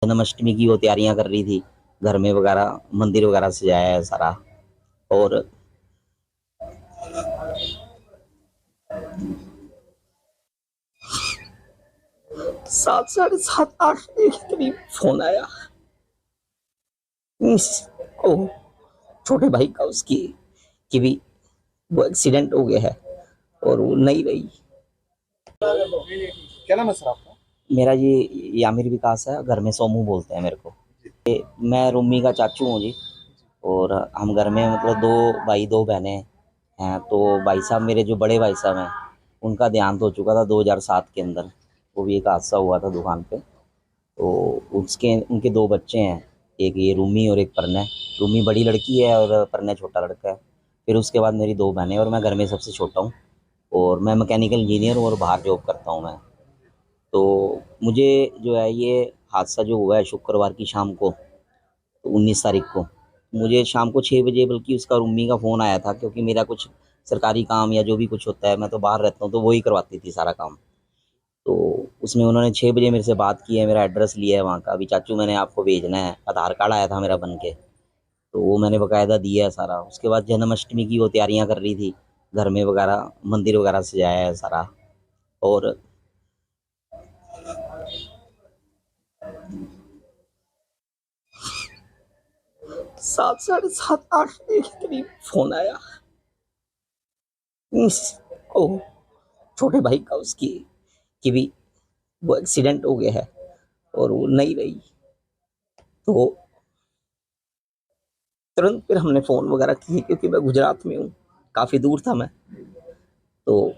जन्माष्टमी की वो तैयारियां कर रही थी घर में वगैरह, मंदिर वगैरह सजाया है सारा। और 7, साढ़े 7, 8 के करीब फोन आया को छोटे भाई का, उसकी कि भी वो एक्सीडेंट हो गया है और वो नहीं रही। क्या नाम है सर आपका? मेरा ये यामिर विकास है, घर में सोमू बोलते हैं मेरे को। मैं रूमी का चाचू हूँ जी। और हम घर में मतलब 2 भाई 2 बहनें हैं। तो भाई साहब, मेरे जो बड़े भाई साहब हैं, उनका देहांत हो चुका था 2007 के अंदर। वो भी एक हादसा हुआ था दुकान पे। तो उसके उनके 2 बच्चे हैं, एक ये रूमी और एक प्रणय। रूमी बड़ी लड़की है और प्रणय छोटा लड़का है। फिर उसके बाद मेरी 2 बहनें और मैं घर में सबसे छोटा हूँ। और मैं मैकेनिकल इंजीनियर हूँ और बाहर जॉब करता हूँ मैं। तो मुझे जो है ये हादसा जो हुआ है शुक्रवार की शाम को, तो 19 तारीख को, मुझे शाम को 6 बजे बल्कि उसका रूमी का फ़ोन आया था, क्योंकि मेरा कुछ सरकारी काम या जो भी कुछ होता है, मैं तो बाहर रहता हूँ, तो वही करवाती थी सारा काम। तो उसमें उन्होंने 6 बजे मेरे से बात की है, मेरा एड्रेस लिया है वहाँ का, अभी चाचू मैंने आपको भेजना है, आधार कार्ड आया था मेरा बन के। तो वो मैंने बकायदा दिया है सारा। उसके बाद जन्माष्टमी की वो तैयारियां कर रही थी घर में वगैरह, मंदिर वगैरह सजाया है सारा। और 7, साढ़े 7, 8 के करीब फोन आया को छोटे भाई का, उसकी कि भी वो एक्सीडेंट हो गया है और वो नहीं रही। तो तुरंत फिर हमने फ़ोन वगैरह किए, क्योंकि मैं गुजरात में हूँ, काफ़ी दूर था मैं। तो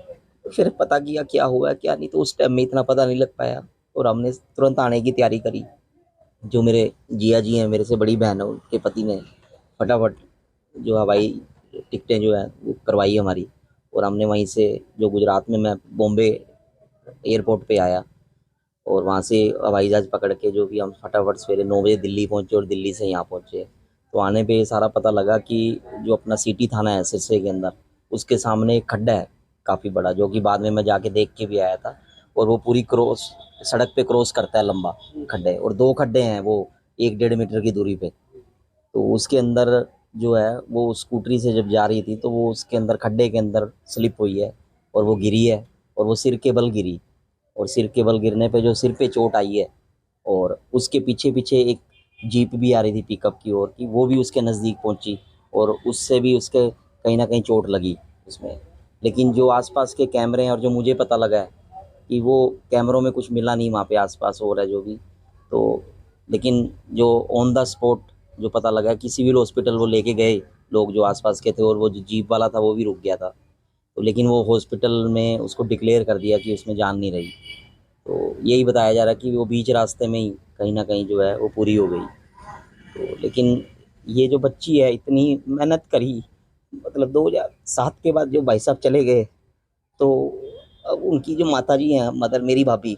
फिर पता किया क्या हुआ क्या नहीं, तो उस टाइम में इतना पता नहीं लग पाया। और हमने तुरंत आने की तैयारी करी। जो मेरे जिया जी हैं, मेरे से बड़ी बहन है, उनके पति ने फटाफट जो हवाई टिकटें जो है वो करवाई हमारी। और हमने वहीं से, जो गुजरात में, मैं बॉम्बे एयरपोर्ट पे आया और वहाँ से हवाई जहाज़ पकड़ के जो भी हम फटाफट सवेरे 9 बजे दिल्ली पहुँचे और दिल्ली से यहाँ पहुँचे। तो आने पे सारा पता लगा कि जो अपना सिटी थाना है सिरसे के अंदर, उसके सामने एक खड्डा है काफ़ी बड़ा, जो कि बाद में मैं जाके देख के भी आया था। और वो पूरी क्रॉस सड़क पे क्रॉस करता है लंबा खड्डे, और 2 खड्डे हैं वो 1-1.5 मीटर की दूरी पे। तो उसके अंदर जो है वो स्कूटरी से जब जा रही थी, तो वो उसके अंदर खड्डे के अंदर स्लिप हुई है और वो गिरी है। और वो सिर के बल गिरी। और सिर के बल गिरने पे जो सिर पे चोट आई है। और उसके पीछे पीछे एक जीप भी आ रही थी पिकअप की ओर की, वो भी उसके नज़दीक पहुंची। और उससे भी उसके कहीं ना कहीं चोट लगी उसमें। लेकिन जो आसपास के कैमरे हैं और जो मुझे पता लगा है कि वो कैमरों में कुछ मिला नहीं वहाँ पे आसपास हो रहा है जो भी। तो लेकिन जो ऑन द स्पॉट जो पता लगा कि सिविल हॉस्पिटल वो लेके गए लोग जो आसपास के थे, और वो जो जीप वाला था वो भी रुक गया था। तो लेकिन वो हॉस्पिटल में उसको डिक्लेयर कर दिया कि उसमें जान नहीं रही। तो यही बताया जा रहा है कि वो बीच रास्ते में ही कहीं न कहीं जो है वो पूरी हो गई। तो लेकिन ये जो बच्ची है इतनी मेहनत करी, मतलब 2007 के बाद जो भाई साहब चले गए, तो अब उनकी जो माताजी हैं, मदर मेरी भाभी,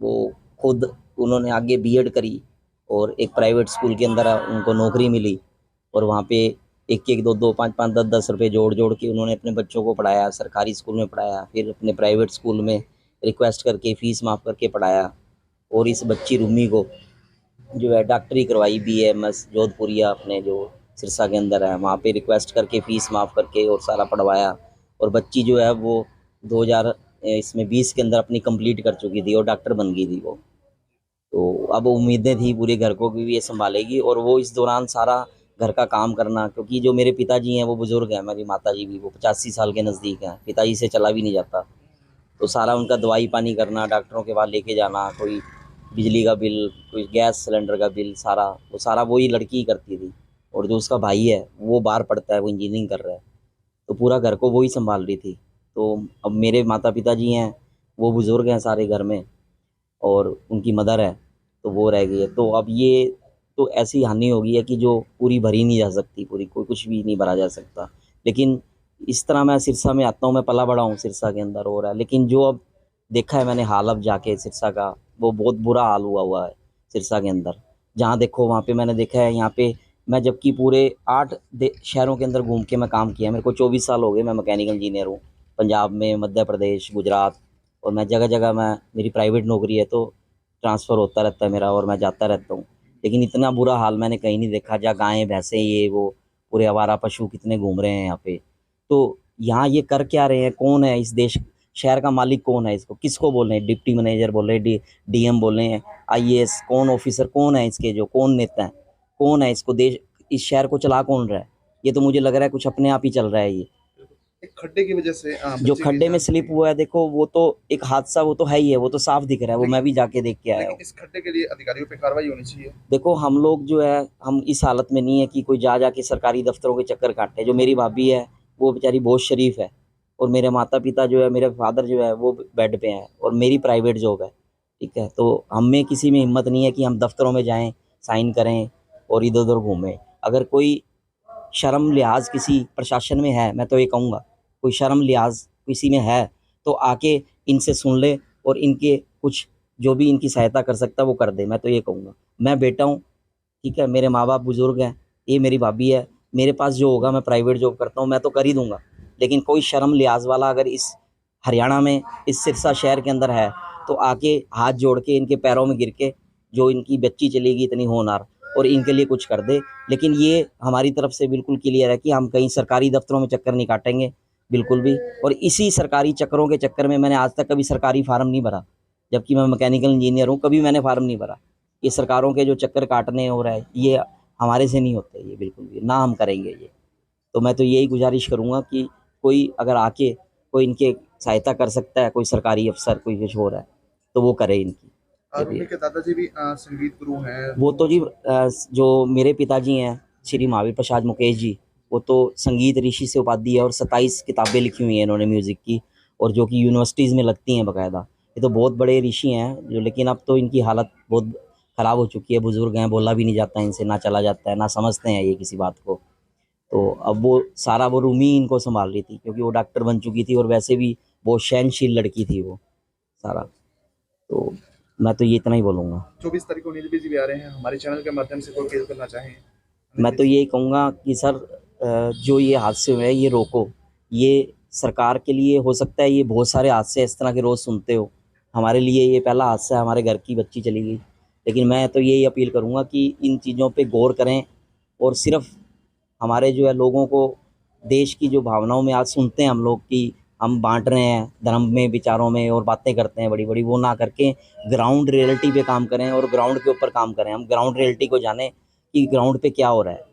वो खुद उन्होंने आगे बीएड करी और एक प्राइवेट स्कूल के अंदर उनको नौकरी मिली। और वहाँ पे 1-1, 2-2, 5-5, 10-10 रुपए जोड़-जोड़ के उन्होंने अपने बच्चों को पढ़ाया, सरकारी स्कूल में पढ़ाया, फिर अपने प्राइवेट स्कूल में रिक्वेस्ट करके फ़ीस माफ़ करके पढ़ाया। और इस बच्ची रूमी को जो है डॉक्टरी करवाई, बीएएमएस जोधपुरिया अपने जो सिरसा के अंदर है, वहाँ पे रिक्वेस्ट करके फ़ीस माफ़ करके और सारा पढ़वाया। और बच्ची जो है वो 2000 इसमें 20 के अंदर अपनी कंप्लीट कर चुकी थी और डॉक्टर बन गई थी वो। तो अब उम्मीदें थी पूरे घर को कि ये सँभालेगी, और वो इस दौरान सारा घर का काम करना, क्योंकि जो मेरे पिताजी हैं वो बुज़ुर्ग हैं, मेरी माताजी भी वो 85 साल के नज़दीक हैं, पिताजी से चला भी नहीं जाता। तो सारा उनका दवाई पानी करना, डॉक्टरों के पास लेके जाना, कोई बिजली का बिल, कोई गैस सिलेंडर का बिल, सारा वो सारा वही लड़की ही करती थी। और जो उसका भाई है वो बाहर पढ़ता है, वो इंजीनियरिंग कर रहा है। तो पूरा घर को वो ही सँभाल रही थी। तो अब मेरे माता-पिता जी हैं, वो बुज़ुर्ग हैं सारे घर में, और उनकी मदर है, तो वो रह गई है। तो अब ये तो ऐसी हानि हो गई है कि जो पूरी भरी नहीं जा सकती, पूरी कोई कुछ भी नहीं भरा जा सकता। लेकिन इस तरह मैं सिरसा में आता हूँ, मैं पला-बड़ा हूँ सिरसा के अंदर हो रहा है। लेकिन जो अब देखा है मैंने हाल अब जाके सिरसा का, वो बहुत बुरा हाल हुआ हुआ है सिरसा के अंदर। जहाँ देखो वहाँ पे मैंने देखा है, यहाँ पे मैं जबकि पूरे 8 शहरों के अंदर घूम के मैं काम किया है। मेरे को 24 साल हो गए, मैं मैकेनिकल इंजीनियर हूँ। पंजाब में, मध्य प्रदेश, गुजरात, और मैं जगह-जगह मैं मेरी प्राइवेट नौकरी है, तो ट्रांसफ़र होता रहता है मेरा और मैं जाता रहता हूँ। लेकिन इतना बुरा हाल मैंने कहीं नहीं देखा, जहाँ गायें, भैंसें, ये वो पूरे आवारा पशु कितने घूम रहे हैं यहाँ पे। तो यहाँ ये कर क्या रहे हैं? कौन है इस देश शहर का मालिक कौन है? इसको किसको बोल रहे हैं? डिप्टी मैनेजर बोल रहे हैं, डीएम बोल रहे हैं, आईएएस कौन ऑफ़िसर कौन है इसके, जो कौन नेता हैं? कौन है इसको देश इस शहर को चला कौन रहा है? ये तो मुझे लग रहा है कुछ अपने आप ही चल रहा है ये। एक खड्डे की वजह से जो बच्चे की खड्डे में जान स्लिप चली गई। हुआ है, देखो वो तो एक हादसा, वो तो है ही है, वो तो साफ दिख रहा है, वो लेकिन मैं भी जाके देख के आया लेकिन हूँ। इस खड्डे के लिए अधिकारियों पे कार्रवाई होनी चाहिए। देखो हम लोग जो है, हम इस हालत में नहीं है कि कोई जा के सरकारी दफ्तरों के चक्कर काटे। जो मेरी भाभी है वो बेचारी बहुत शरीफ है, और मेरे माता पिता जो है, मेरे फादर जो है वो बेड पे हैं, और मेरी प्राइवेट जॉब है, ठीक है। तो हम में किसी में हिम्मत नहीं है कि हम दफ्तरों में जाएं, साइन करें और इधर उधर घूमें। अगर कोई शर्म लिहाज किसी प्रशासन में है, मैं तो ये कहूँगा कोई शर्म लिहाज किसी में है तो आके इनसे सुन ले, और इनके कुछ जो भी इनकी सहायता कर सकता है वो कर दे। मैं तो ये कहूँगा, मैं बेटा हूँ, ठीक है, मेरे माँ बाप बुजुर्ग हैं, ये मेरी भाभी है, मेरे पास जो होगा, मैं प्राइवेट जॉब करता हूँ, मैं तो कर ही दूंगा। लेकिन कोई शर्म लिहाज वाला अगर इस हरियाणा में, इस सिरसा शहर के अंदर है, तो आके हाथ जोड़ के इनके पैरों में गिर के, जो इनकी बच्ची चलेगी इतनी होनहार, और इनके लिए कुछ कर दे। लेकिन ये हमारी तरफ से बिल्कुल क्लियर है कि हम कहीं सरकारी दफ्तरों में चक्कर नहीं काटेंगे, बिल्कुल भी। और इसी सरकारी चक्करों के चक्कर में मैंने आज तक कभी सरकारी फार्म नहीं भरा, जबकि मैं मैकेनिकल इंजीनियर हूँ, कभी मैंने फार्म नहीं भरा। ये सरकारों के जो चक्कर काटने हो रहा है, ये हमारे से नहीं होते, ये बिल्कुल भी ना हम करेंगे ये। तो मैं तो यही गुजारिश करूँगा कि कोई अगर आके कोई इनके सहायता कर सकता है, कोई सरकारी अफसर, कोई कुछ हो रहा है, तो वो करे इनकी। जब रूमी ये के दादाजी भी संगीत गुरु हैं वो तो तो जी जो मेरे पिताजी हैं, श्री महावीर प्रसाद मुकेश जी, वो तो संगीत ऋषि से उपाधि है, और 27 किताबें लिखी हुई हैं इन्होंने म्यूज़िक की, और जो कि यूनिवर्सिटीज़ में लगती हैं बाकायदा। ये तो बहुत बड़े ऋषि हैं जो, लेकिन अब तो इनकी हालत बहुत ख़राब हो चुकी है, बुज़ुर्ग हैं, बोला भी नहीं जाता है इनसे, ना चला जाता है, ना समझते हैं ये किसी बात को। तो अब वो सारा वो रूमी इनको सँभाल रही थी, क्योंकि वो डॉक्टर बन चुकी थी, और वैसे भी बहुत सहनशील लड़की थी वो, सारा। तो मैं तो ये इतना ही बोलूँगा। 24 तारीख को नींद बिजी भी आ रहे हैं, हमारे चैनल के माध्यम से कोई अपील करना चाहें मैं तो यही कहूँगा कि सर जो ये हादसे हुए हैं ये रोको। ये सरकार के लिए हो सकता है, ये बहुत सारे हादसे इस तरह के रोज़ सुनते हो, हमारे लिए ये पहला हादसा है, हमारे घर की बच्ची चली गई। लेकिन मैं तो यही अपील करूँगा कि इन चीज़ों पे गौर करें, और सिर्फ़ हमारे जो है लोगों को देश की जो भावनाओं में आज सुनते हैं हम लोग कि हम बाँट रहे हैं धर्म में, विचारों में, और बातें करते हैं बड़ी-बड़ी, वो ना करके ग्राउंड रियलिटी पे काम करें, और ग्राउंड के ऊपर काम करें। हम ग्राउंड रियलिटी को जानें कि ग्राउंड पे क्या हो रहा है।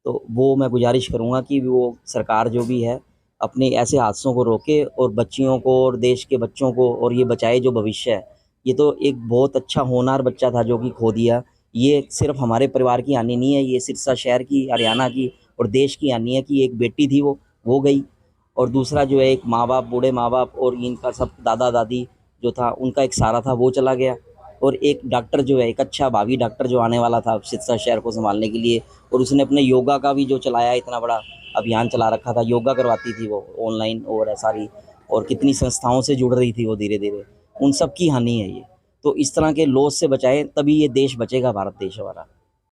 तो वो मैं गुजारिश करूँगा कि वो सरकार जो भी है, अपने ऐसे हादसों को रोके, और बच्चियों को और देश के बच्चों को, और ये बचाए जो भविष्य है। ये तो एक बहुत अच्छा होनहार बच्चा था जो कि खो दिया। ये सिर्फ़ हमारे परिवार की हानि नहीं है, ये सिरसा शहर की, हरियाणा की और देश की हानि है कि एक बेटी थी वो गई, और दूसरा जो है एक माँ-बाप, बूढ़े माँ-बाप, और इनका सब दादा-दादी जो था, उनका एक सहारा था, वो चला गया। और एक डॉक्टर जो है, एक अच्छा भावी डॉक्टर जो आने वाला था सिरसा शहर को सँभालने के लिए, और उसने अपने योगा का भी जो चलाया, इतना बड़ा अभियान चला रखा था, योगा करवाती थी वो ऑनलाइन और है सारी, और कितनी संस्थाओं से जुड़ रही थी वो धीरे-धीरे, उन सब की हानि है ये। तो इस तरह के लॉस से बचाएँ, तभी ये देश बचेगा, भारत देश हमारा।